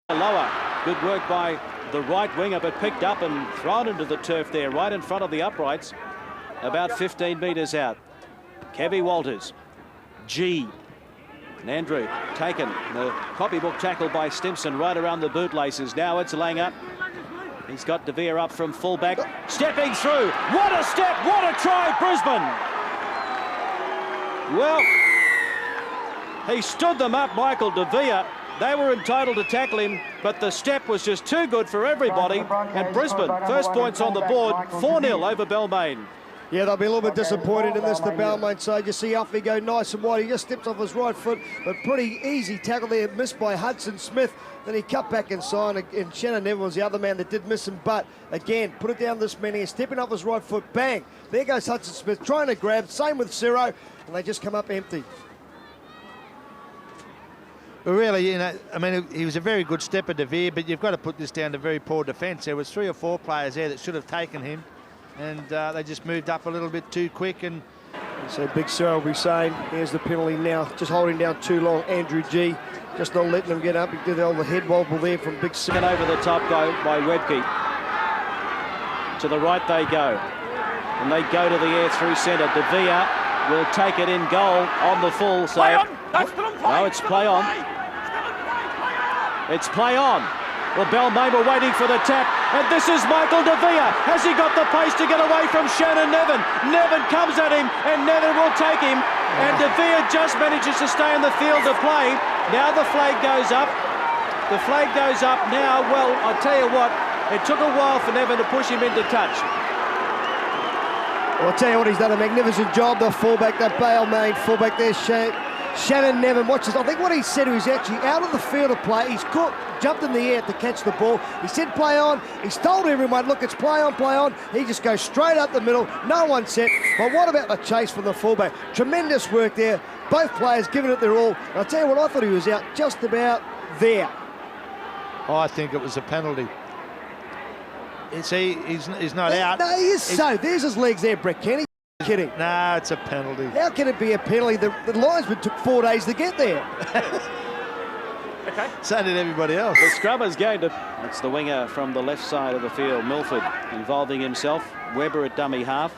Lower. Good work by the right winger, but picked up and thrown into the turf there, right in front of the uprights, about 15 metres out. Kevy Walters. G. And Andrew taken. The copybook tackle by Stimson right around the bootlaces. Now it's Leichhardt. He's got De Vere up from fullback. Stepping through. What a step. What a try, Brisbane. Well, he stood them up, Michael De Vere. They were entitled to tackle him, but the step was just too good for everybody. And Brisbane, first points on the board, 4-0 over Balmain. Yeah, they'll be a little bit disappointed in this, the Balmain side. You see Uffy go nice and wide. He just steps off his right foot, but pretty easy tackle there, missed by Hudson Smith. Then he cut back inside, and Shannon Neville was the other man that did miss him. But again, put it down this man here, stepping off his right foot, bang. There goes Hudson Smith, trying to grab. Same with Ciro, and they just come up empty. Well, really, you know, I mean, he was a very good stepper, De Vere, but you've got to put this down to very poor defence. There was 3 or 4 players there that should have taken him, and they just moved up a little bit too quick. And so Big Ciro will be saying, here's the penalty now, just holding down too long. Andrew G, just not letting him get up. He did all the head wobble there from Big Ciro. And over the top go by Webke. To the right they go, and they go to the air through centre. De Vere will take it in goal on the full. So no, it's play on. It's play on. Well, Balmain were waiting for the tap, and this is Michael De Vere. Has he got the pace to get away from Shannon Nevin? Nevin comes at him, and Nevin will take him, and De Vere just manages to stay in the field to play. Now the flag goes up. The flag goes up now. Well, I'll tell you what, it took a while for Nevin to push him into touch. Well, I'll tell you what, he's done a magnificent job. The fullback, that Balmain fullback there, Shannon Nevin, watch this. I think what he said, he was actually out of the field of play. He's caught, jumped in the air to catch the ball. He said play on. He's told everyone, look, it's play on, play on. He just goes straight up the middle. No one set. But what about the chase from the fullback? Tremendous work there. Both players giving it their all. And I'll tell you what, I thought he was out just about there. I think it was a penalty. He's not out. No, he is so. There's his legs there, Brett Kenny. Kidding. Nah, it's a penalty. How can it be a penalty? The linesman took 4 days to get there. Okay. So did everybody else. The scrubber's going to... That's the winger from the left side of the field. Milford involving himself. Webber at dummy half.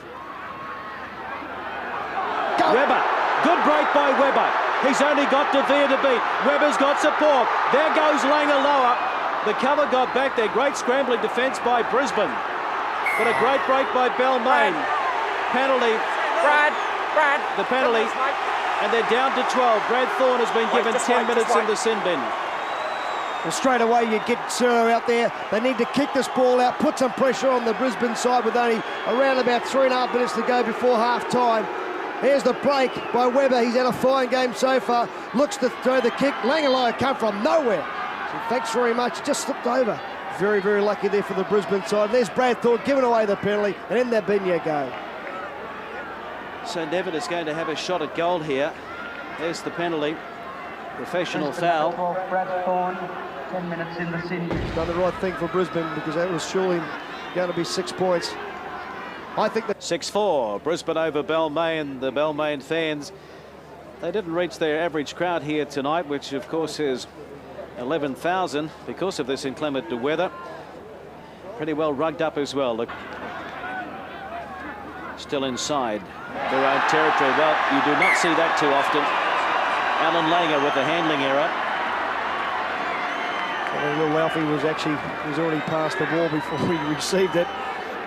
Go. Webber. Good break by Webber. He's only got De Vere to beat. Webber's got support. There goes Langer lower. The cover got back there. Great scrambling defence by Brisbane. But a great break by Balmain. Penalty. Brad. The penalty. And they're down to 12. Brad Thorne has been given 10 minutes in the sin bin. Well, straight away you get Ciro out there. They need to kick this ball out, put some pressure on the Brisbane side with only around about 3.5 minutes to go before half-time. Here's the break by Webber. He's had a fine game so far. Looks to throw the kick. Langalaya come from nowhere. So thanks very much. Just slipped over. Very, very lucky there for the Brisbane side. There's Brad Thorne giving away the penalty, and in that bin you go. So Nevin is going to have a shot at goal here. There's the penalty. Professional foul. Brad Thorne, 10 minutes in the sin. He's done the right thing for Brisbane because that was surely going to be 6 points. I think that 6-4. Brisbane over Balmain. The Balmain fans, they didn't reach their average crowd here tonight, which of course is 11,000 because of this inclement weather. Pretty well rugged up as well. Look. Still inside their own territory. Well, you do not see that too often. Alan Langer with the handling error. Will Alfie was already past the ball before he received it.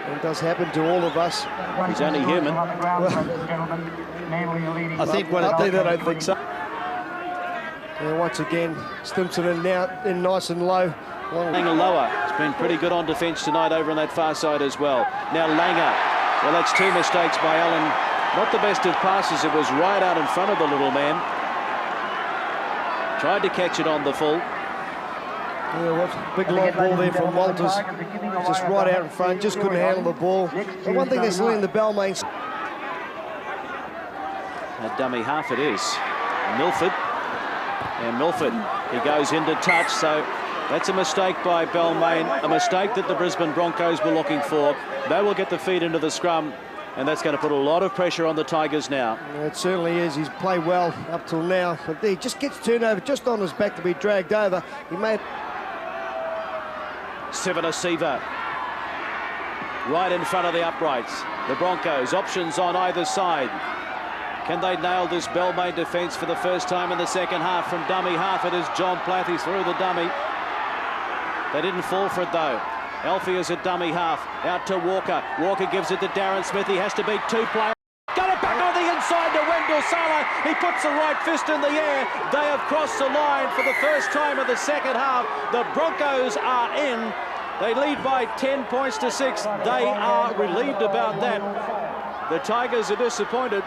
And it does happen to all of us. He's only human. I think what I don't think so. And once again, Stimson in now in nice and low. Langer lower. It's been pretty good on defence tonight over on that far side as well. Now Langer. Well, that's 2 mistakes by Allen. Not the best of passes. It was right out in front of the little man. Tried to catch it on the full. Yeah, what big long ball there from Walters. Just right out in front. Just couldn't handle the ball. The one thing that's in the Balmain. A dummy half it is. Milford. And Milford, he goes into touch. So that's a mistake by Balmain. A mistake that the Brisbane Broncos were looking for. They will get the feet into the scrum, and that's going to put a lot of pressure on the Tigers now. Yeah, it certainly is. He's played well up till now, but he just gets turned over just on his back to be dragged over. He made Sivanasiva. Right in front of the uprights. The Broncos, options on either side. Can they nail this Balmain defence for the first time in the second half? From dummy half, it is John Plath. He's through the dummy. They didn't fall for it, though. Alfie is at dummy half. Out to Walker. Walker gives it to Darren Smith. He has to beat two players. Got it back on the inside to Wendell Salah. He puts the right fist in the air. They have crossed the line for the first time in the second half. The Broncos are in. They lead by 10 points to 6. They are relieved about that. The Tigers are disappointed.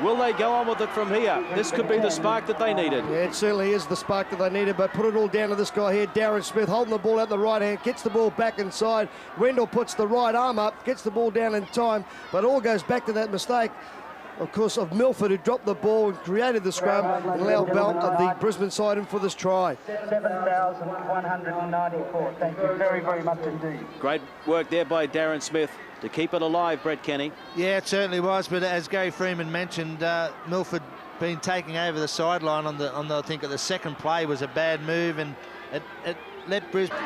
Will they go on with it from here? This could be the spark that they needed. Yeah, it certainly is the spark that they needed, but put it all down to this guy here, Darren Smith, holding the ball out the right hand, gets the ball back inside. Wendell puts the right arm up, gets the ball down in time, but all goes back to that mistake, of course, of Milford, who dropped the ball and created the scrum and allowed the Brisbane side in for this try. 7,194. Thank you very, very much indeed. Great work there by Darren Smith to keep it alive, Brett Kenny. Yeah, it certainly was, but as Gary Freeman mentioned, Milford been taking over the sideline on the I think the second play was a bad move, and it let Brisbane.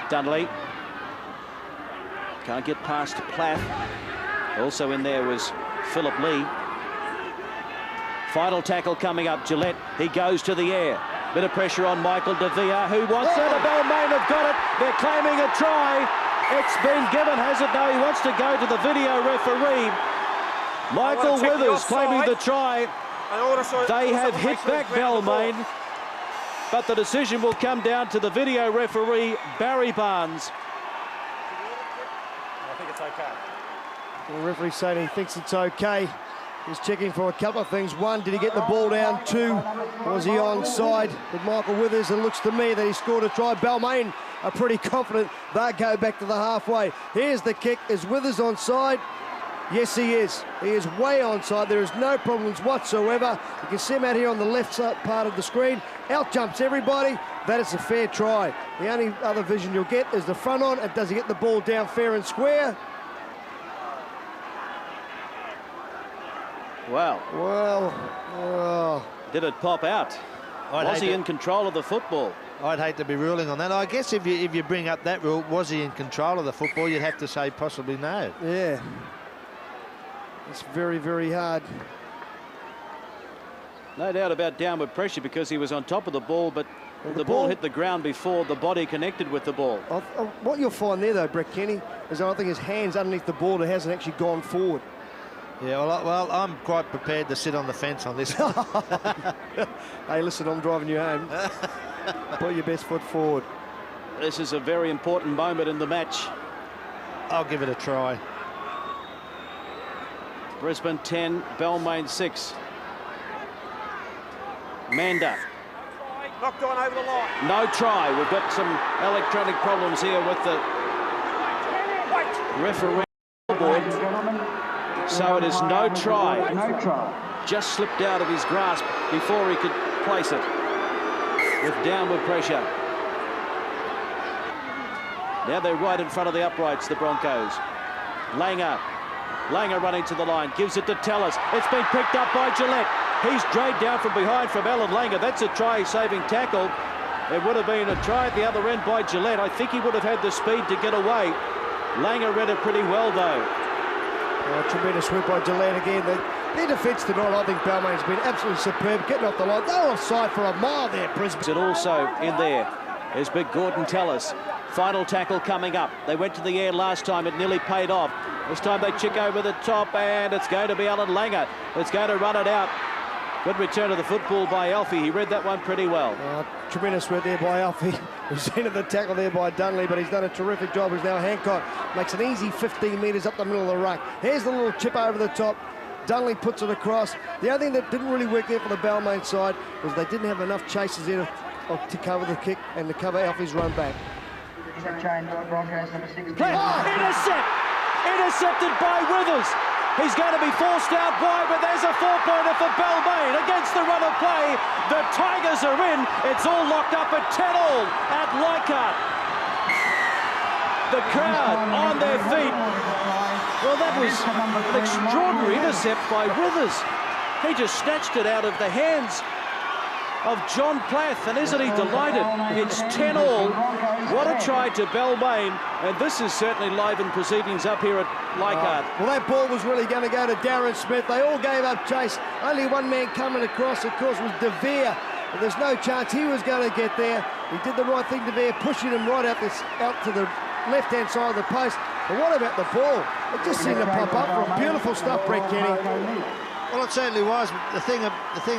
Dudley can't get past Plath. Also in there was Philip Lee. Final tackle coming up, Gillette. He goes to the air. Bit of pressure on Michael De Villa, who wants it. Balmain have got it. They're claiming a try. It's been given, has it? No, he wants to go to the video referee. Michael Withers claiming the try. They have hit back Balmain, but the decision will come down to the video referee, Barry Barnes. I think it's okay. The referee saying he thinks it's okay. He's checking for a couple of things. One, did he get the ball down? Two, was he onside with Michael Withers? It looks to me that he scored a try. Balmain are pretty confident they'll go back to the halfway. Here's the kick. Is Withers onside? Yes, he is. He is way onside. There is no problems whatsoever. You can see him out here on the left side part of the screen. Out jumps everybody. That is a fair try. The only other vision you'll get is the front on, and does he get the ball down fair and square? Wow. Well, did it pop out? Was he in control of the football? I'd hate to be ruling on that. I guess if you bring up that rule, was he in control of the football, you'd have to say possibly no. Yeah. It's very, very hard. No doubt about downward pressure because he was on top of the ball, but the ball hit the ground before the body connected with the ball. What you'll find there, though, Brett Kenny, is I think his hand's underneath the ball that hasn't actually gone forward. Yeah, well, I'm quite prepared to sit on the fence on this. Hey, listen, I'm driving you home. Put your best foot forward. This is a very important moment in the match. I'll give it a try. Brisbane 10, Balmain 6. Manda. Knocked on over the line. No try. We've got some electronic problems here with the referee board. So it is no try. No try. Just slipped out of his grasp before he could place it with downward pressure. Now they're right in front of the uprights, the Broncos. Langer running to the line, gives it to Tellis. It's been picked up by Gillette. He's dragged down from behind from Alan Langer. That's a try-saving tackle. It would have been a try at the other end by Gillette. I think he would have had the speed to get away. Langer read it pretty well, though. Tremendous work by Gillette again. Their defence tonight, I think Balmain's been absolutely superb, getting off the line. They were offside for a mile there, Brisbane. And also in there is big Gordon Tellis. Final tackle coming up. They went to the air last time. It nearly paid off. This time they chick over the top, and it's going to be Alan Langer. It's going to run it out. Good return of the football by Alfie. He read that one pretty well. Tremendous work there by Alfie. We've seen the tackle there by Dunley, but he's done a terrific job. He's now Hancock. Makes an easy 15 metres up the middle of the ruck. Here's the little chip over the top. Dunley puts it across. The only thing that didn't really work there for the Balmain side was they didn't have enough chases there to cover the kick and to cover Alfie's run back. Broncos number 16. Intercepted by Withers. He's going to be forced out wide, but there's a four-pointer for Balmain against the run of play. The Tigers are in. It's all locked up at 10-all at Leichhardt. The crowd on their feet. Well, that was an extraordinary intercept by Withers. He just snatched it out of the hands of John Plath, and isn't he delighted? It's 10-all. What a try to Balmain, and this is certainly livened proceedings up here at Leichhardt. Well, that ball was really going to go to Darren Smith. They all gave up chase. Only one man coming across, of course, was De Vere. But there's no chance he was going to get there. He did the right thing, De Vere, pushing him right out to the left-hand side of the post. But what about the ball? It just seemed to pop up from beautiful stuff, Brett Kenny. Well, it certainly was. The thing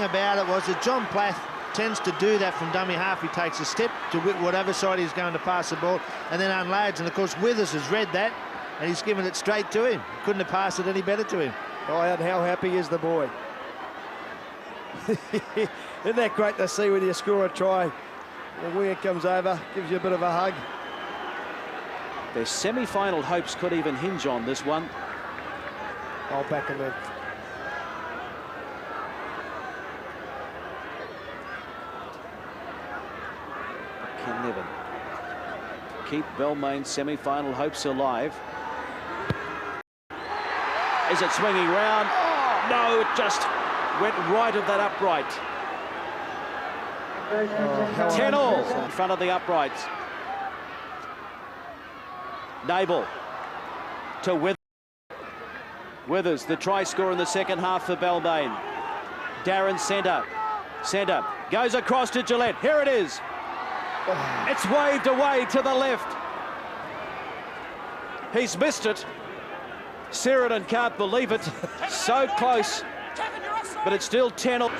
about it was that John Plath tends to do that from dummy half. He takes a step to whatever side he's going to pass the ball and then unloads. And, of course, Withers has read that and he's given it straight to him. Couldn't have passed it any better to him. Oh, and how happy is the boy? Isn't that great to see when you score a try? The winger comes over, gives you a bit of a hug. Their semi-final hopes could even hinge on this one. I'll back him in. Can never keep Balmain's semi-final hopes alive. Is it swinging round? Oh, no, it just went right of that upright. 10-all in front of the uprights. Nable to Withers, the try score in the second half for Balmain. Darren centre goes across to Gillette. Here it is. It's waved away to the left. He's missed it. Sheridan can't believe it. So close, but it's still 10-all.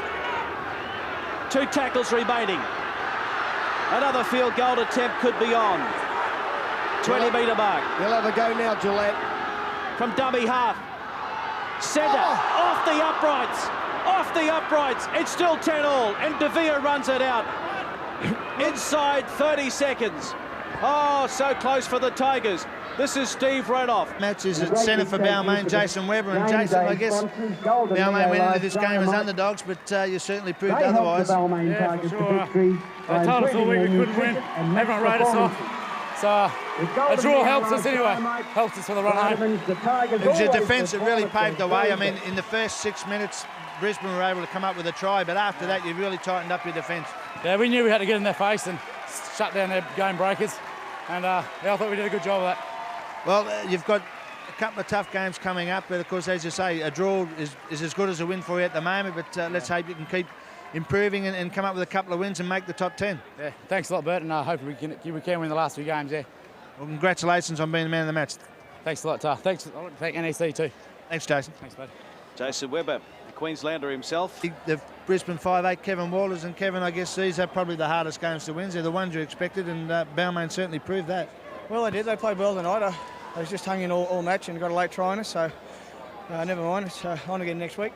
2 tackles remaining. Another field goal attempt could be on. 20-metre mark. He'll have a go now, Gillette. From dummy half. Centre, off the uprights. Off the uprights. It's still 10-all, and De Vere runs it out. Inside 30 seconds. Oh, so close for the Tigers. This is Steve Renoff. Match is at centre for Balmain, Jason Webber. And Jason, I guess Balmain went into this game as underdogs, but you certainly proved otherwise. Yeah, for sure. They told us all week we couldn't win. Everyone wrote us off. So a draw helps us anyway. Helps us for the run home. It was your defence that really paved the way. I mean, in the first 6 minutes, Brisbane were able to come up with a try, but after that, you really tightened up your defence. Yeah, we knew we had to get in their face and shut down their game breakers. And yeah, I thought we did a good job of that. Well, you've got a couple of tough games coming up, but of course, as you say, a draw is as good as a win for you at the moment, but let's hope you can keep improving and come up with a couple of wins and make the top 10. Yeah, thanks a lot, Bert, and I hope we can win the last few games, yeah. Well, congratulations on being the man of the match. Thanks a lot, Tar. Thanks. I want to thank NEC too. Thanks, Jason. Thanks, bud. Jason Webber, the Queenslander himself. The Brisbane 5'8", Kevin Walters, and Kevin, I guess these are probably the hardest games to win. They're the ones you expected, and Balmain certainly proved that. Well, they did. They played well tonight. I was just hung in all match and got a late try on us, so never mind. It's on again next week.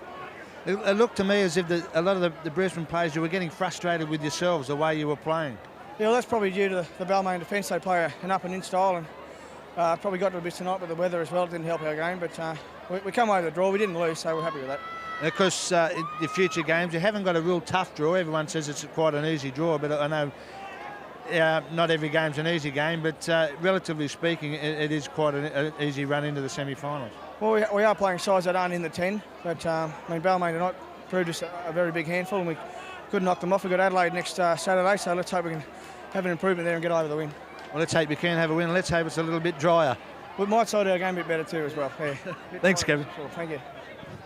It looked to me as if a lot of the Brisbane players, you were getting frustrated with yourselves, the way you were playing. Yeah, well, that's probably due to the Balmain defence. They play an up-and-in style, and probably got to a bit tonight with the weather as well. It didn't help our game, but we come over the draw. We didn't lose, so we're happy with that. And of course, in the future games, you haven't got a real tough draw. Everyone says it's quite an easy draw, but I know not every game's an easy game, but relatively speaking, it is quite an easy run into the semi-finals. Well, we are playing sides that aren't in the 10, but I mean, Balmain tonight proved us a very big handful, and we couldn't knock them off. We've got Adelaide next Saturday, so let's hope we can have an improvement there and get over the win. Well, let's hope you can have a win. Let's hope it's a little bit drier. We might side our game a bit better too as well. Yeah. Thanks, Kevin. Sure, thank you.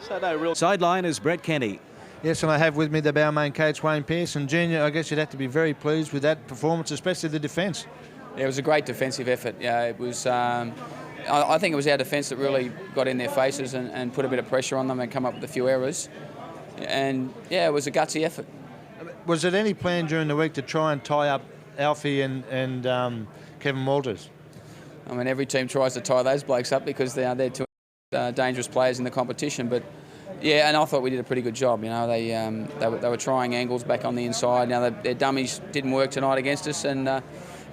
So no real sideline is Brett Kenny. Yes, and I have with me the Balmain coach, Wayne Pearson. Junior, I guess you'd have to be very pleased with that performance, especially the defence. Yeah, it was a great defensive effort. Yeah, it was. I think it was our defence that really got in their faces and put a bit of pressure on them and come up with a few errors. And yeah, it was a gutsy effort. Was there any plan during the week to try and tie up Alfie and Kevin Walters? I mean, every team tries to tie those blokes up because they're two dangerous players in the competition. But yeah, and I thought we did a pretty good job. You know, they were trying angles back on the inside. Now their dummies didn't work tonight against us, and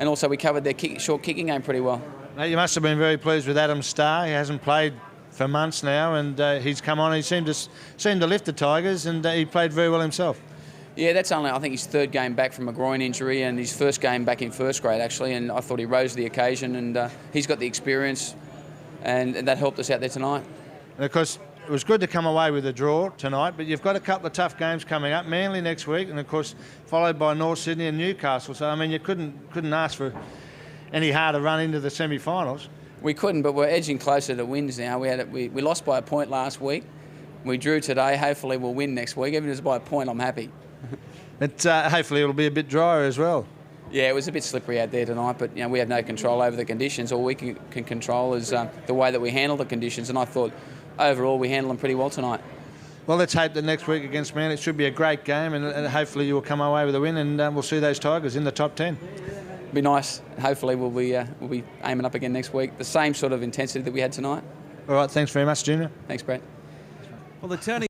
also we covered their short kicking game pretty well. Now, you must have been very pleased with Adam Starr. He hasn't played for months now, and he's come on. He seemed to lift the Tigers, and he played very well himself. Yeah, that's only, I think, his third game back from a groin injury and his first game back in first grade, actually, and I thought he rose to the occasion, and he's got the experience, and that helped us out there tonight. And, of course, it was good to come away with a draw tonight, but you've got a couple of tough games coming up. Manly next week, and of course followed by North Sydney and Newcastle. So I mean, you couldn't ask for any harder run into the semi-finals. We couldn't, but we're edging closer to wins now. We lost by a point last week. We drew today. Hopefully we'll win next week. Even if it's by a point, I'm happy. But hopefully it'll be a bit drier as well. Yeah, it was a bit slippery out there tonight, but we have no control over the conditions. All we can control is the way that we handle the conditions, and I thought overall we handled them pretty well tonight. Well, let's hope that next week against Manly it should be a great game, and hopefully you will come away with a win, and we'll see those Tigers in the top 10. Be nice. Hopefully we'll be aiming up again next week. The same sort of intensity that we had tonight. All right, thanks very much, Junior. Thanks, Brett. Well, the turning